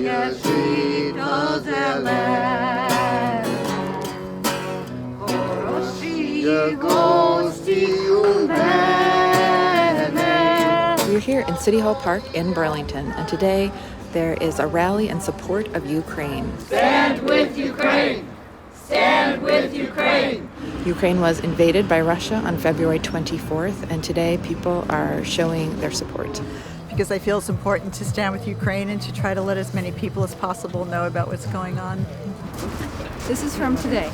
Сіяє жито зелене, хороші гості у мене. We're here in City Hall Park in Burlington, and today there is a rally in support of Ukraine. Stand with Ukraine! Stand with Ukraine! Ukraine was invaded by Russia on February 24th, and today people are showing their support. Because I feel it's important to stand with Ukraine and to try to let as many people as possible know about what's going on. This is from today.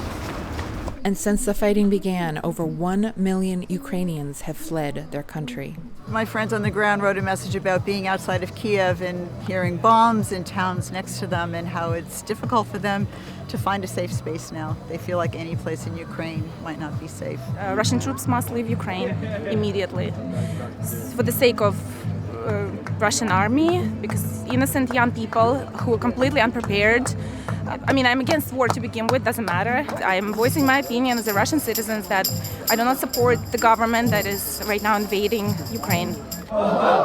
And since the fighting began, over 1 million Ukrainians have fled their country. My friends on the ground wrote a message about being outside of Kiev and hearing bombs in towns next to them and how it's difficult for them to find a safe space now. They feel like any place in Ukraine might not be safe. Russian troops must leave Ukraine immediately for the sake of Russian army, because innocent young people who are completely unprepared. I mean, I'm against war to begin with, doesn't matter. I'm voicing my opinion as a Russian citizen that I do not support the government that is right now invading Ukraine. Ho, ho!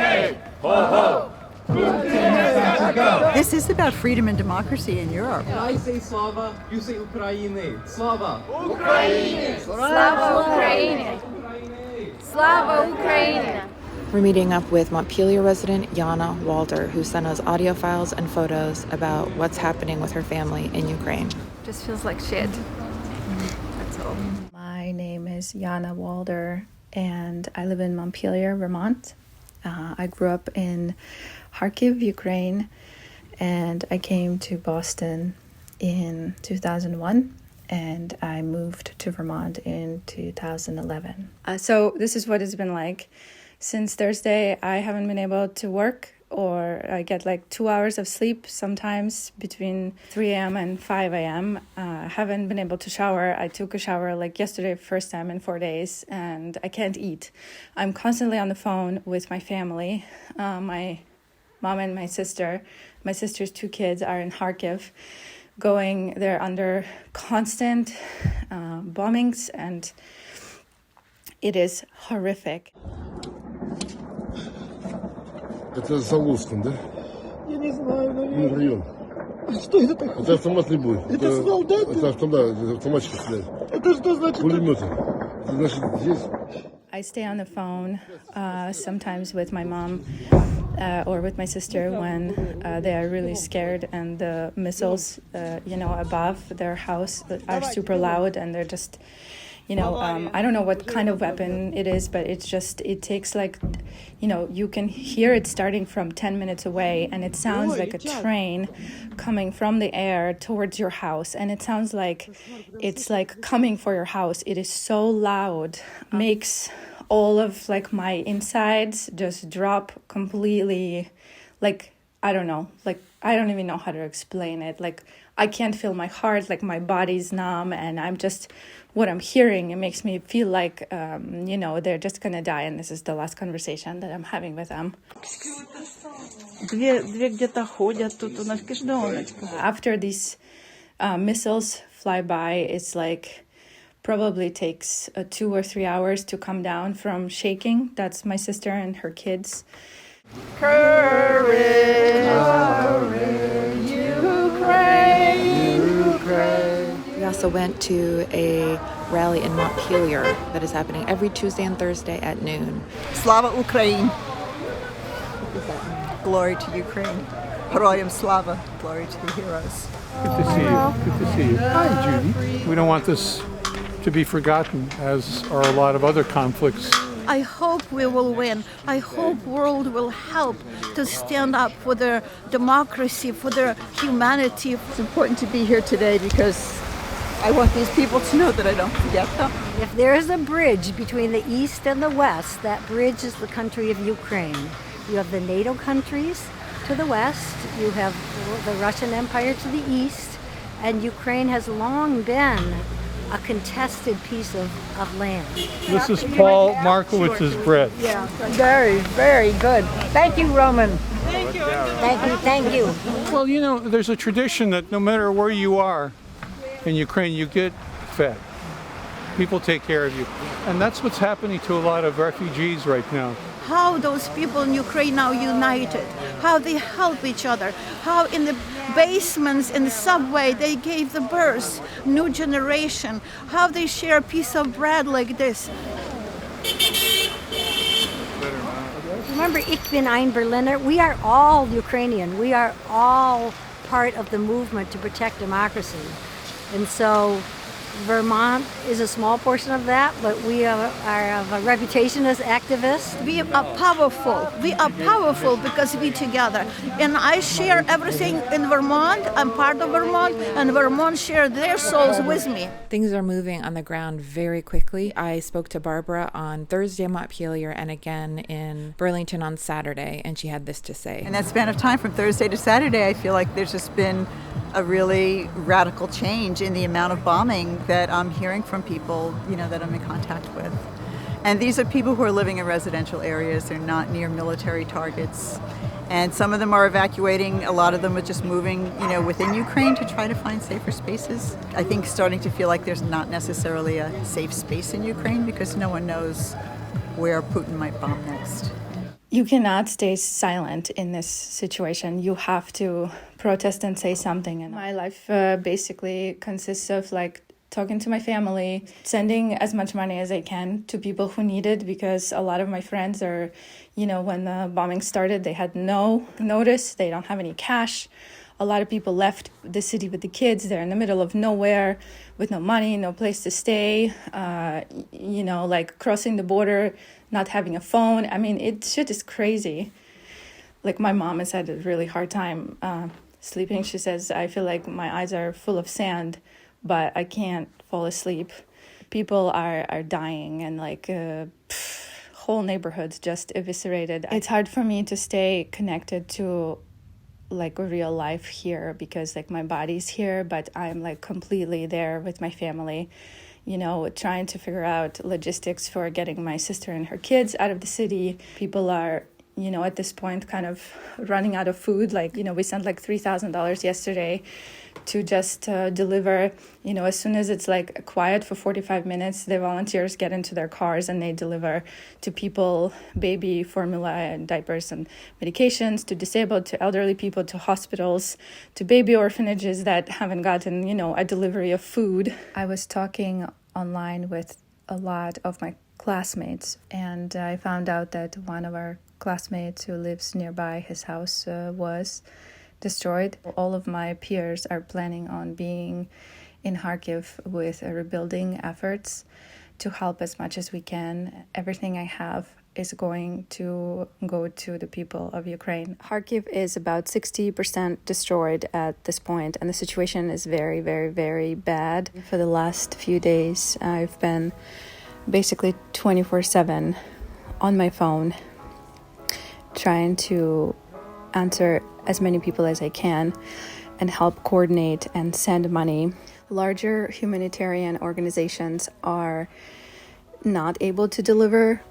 Hey, ho, ho! This is about freedom and democracy in Europe. I say Slava, you say Ukraine. Slava! Україні! Слава Україні! Слава Україні! We're meeting up with Montpelier resident Yana Walder, who sent us audio files and photos about what's happening with her family in Ukraine. Just feels like shit. That's all. My name is Yana Walder, and I live in Montpelier, Vermont. I grew up in Kharkiv, Ukraine, and I came to Boston in 2001, and I moved to Vermont in 2011. So this is what it's been like. Since Thursday, I haven't been able to work, or I get like 2 hours of sleep, sometimes between 3 a.m. and 5 a.m. Haven't been able to shower. I took a shower like yesterday, first time in 4 days, and I can't eat. I'm constantly on the phone with my family, my mom and my sister. My sister's 2 kids are in Kharkiv, they're under constant bombings, and it is horrific. Это за Луском, да? Я не знаю, наверное. Район. Что это такое? Это автоматный бой. Это солдаты? Это автоматчики стреляют. Это что значит? Пулеметы. Это значит здесь. I stay on the phone sometimes with my mom or with my sister when they are really scared, and the missiles, above their house are super loud, and they're just, I don't know what kind of weapon it is, but it takes like, you can hear it starting from 10 minutes away, and it sounds like a train coming from the air towards your house, and it sounds like it's like coming for your house. It is so loud, makes all of like my insides just drop completely. Like, I don't know, like I don't even know how to explain it. Like, I can't feel my heart, like my body's numb, and I'm just, what I'm hearing, it makes me feel like, they're just gonna die, and this is the last conversation that I'm having with them. After these missiles fly by, it's like probably takes 2 or 3 hours to come down from shaking. That's my sister and her kids. Courage, Ukraine, Ukraine. We also went to a rally in Montpelier that is happening every Tuesday and Thursday at noon. Slava Ukraine. Glory to Ukraine. Heroyam Slava. Glory to the heroes. Good to see you. Good to see you. Hi, Judy. We don't want this to be forgotten, as are a lot of other conflicts. I hope we will win. I hope world will help to stand up for their democracy, for their humanity. It's important to be here today because I want these people to know that I don't forget them. If there is a bridge between the East and the West, that bridge is the country of Ukraine. You have the NATO countries to the west, you have the Russian Empire to the east, and Ukraine has long been a contested piece of land. This is Paul Markowitz's bread. Yeah, very, very good. Thank you, Roman. Thank you. Thank you, thank you. Well, there's a tradition that no matter where you are in Ukraine, you get fed. People take care of you. And that's what's happening to a lot of refugees right now. how those people in Ukraine now united, how they help each other, how in the basements, in the subway, they gave the birth, new generation, how they share a piece of bread like this. Remember, Ich bin ein Berliner? We are all Ukrainian. We are all part of the movement to protect democracy. And so Vermont is a small portion of that, but we are of a reputation as activists. We are powerful. We are powerful because we together. And I share everything in Vermont. I'm part of Vermont, and Vermont share their souls with me. Things are moving on the ground very quickly. I spoke to Barbara on Thursday in Montpelier and again in Burlington on Saturday, and she had this to say. In that span of time from Thursday to Saturday, I feel like there's just been a really radical change in the amount of bombing that I'm hearing from people, that I'm in contact with. And these are people who are living in residential areas. They're not near military targets. And some of them are evacuating. A lot of them are just moving, within Ukraine to try to find safer spaces. I think starting to feel like there's not necessarily a safe space in Ukraine because no one knows where Putin might bomb next. You cannot stay silent in this situation. You have to protest and say something. And my life basically consists of talking to my family, sending as much money as I can to people who need it, because a lot of my friends are, when the bombing started, they had no notice. They don't have any cash. A lot of people left the city with the kids. They're in the middle of nowhere with no money, no place to stay, crossing the border, not having a phone. I mean, shit is crazy. My mom has had a really hard time sleeping. She says, I feel like my eyes are full of sand, but I can't fall asleep. People are dying and whole neighborhoods just eviscerated. It's hard for me to stay connected to real life here because my body's here, but I'm completely there with my family, trying to figure out logistics for getting my sister and her kids out of the city. People are, at this point kind of running out of food. We sent $3,000 yesterday to just deliver, as soon as it's quiet for 45 minutes, the volunteers get into their cars and they deliver to people baby formula and diapers and medications, to disabled, to elderly people, to hospitals, to baby orphanages that haven't gotten, a delivery of food. I was talking online with a lot of my classmates, and I found out that one of our classmates who lives nearby, his house was destroyed. All of my peers are planning on being in Kharkiv with rebuilding efforts to help as much as we can. Everything I have is going to go to the people of Ukraine. Kharkiv is about 60% destroyed at this point, and the situation is very, very, very bad. For the last few days, I've been basically 24/7 on my phone, trying to answer as many people as I can and help coordinate and send money. Larger humanitarian organizations are not able to deliver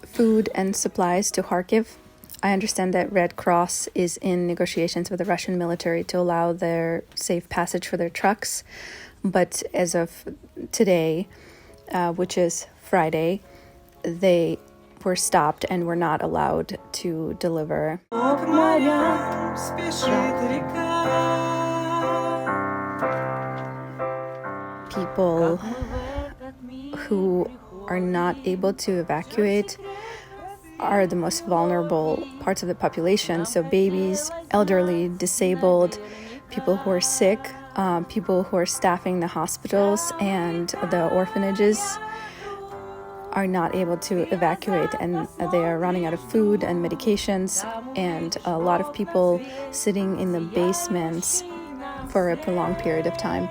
food and supplies to Kharkiv. I understand that Red Cross is in negotiations with the Russian military to allow their safe passage for their trucks, but as of today, which is Friday, they were stopped and were not allowed to deliver. People who are not able to evacuate are the most vulnerable parts of the population. So babies, elderly, disabled, people who are sick, people who are staffing the hospitals and the orphanages are not able to evacuate, and they are running out of food and medications, and a lot of people sitting in the basements for a prolonged period of time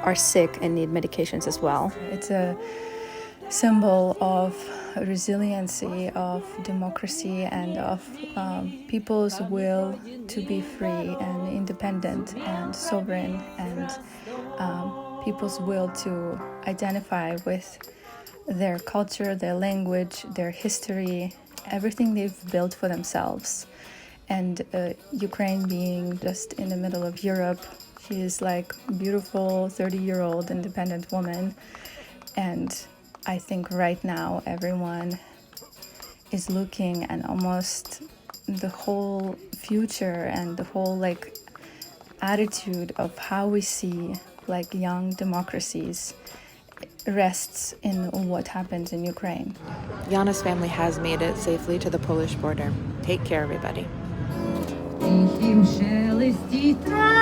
are sick and need medications as well. It's a symbol of resiliency, of democracy, and of people's will to be free and independent and sovereign, and people's will to identify with their culture, their language, their history, everything they've built for themselves. And Ukraine being just in the middle of Europe, she is a beautiful 30-year-old independent woman. And I think right now everyone is looking, and almost the whole future and the whole like attitude of how we see like young democracies rests in what happens in Ukraine. Yana's family has made it safely to the Polish border. Take care, everybody. Тихім шелесті трав.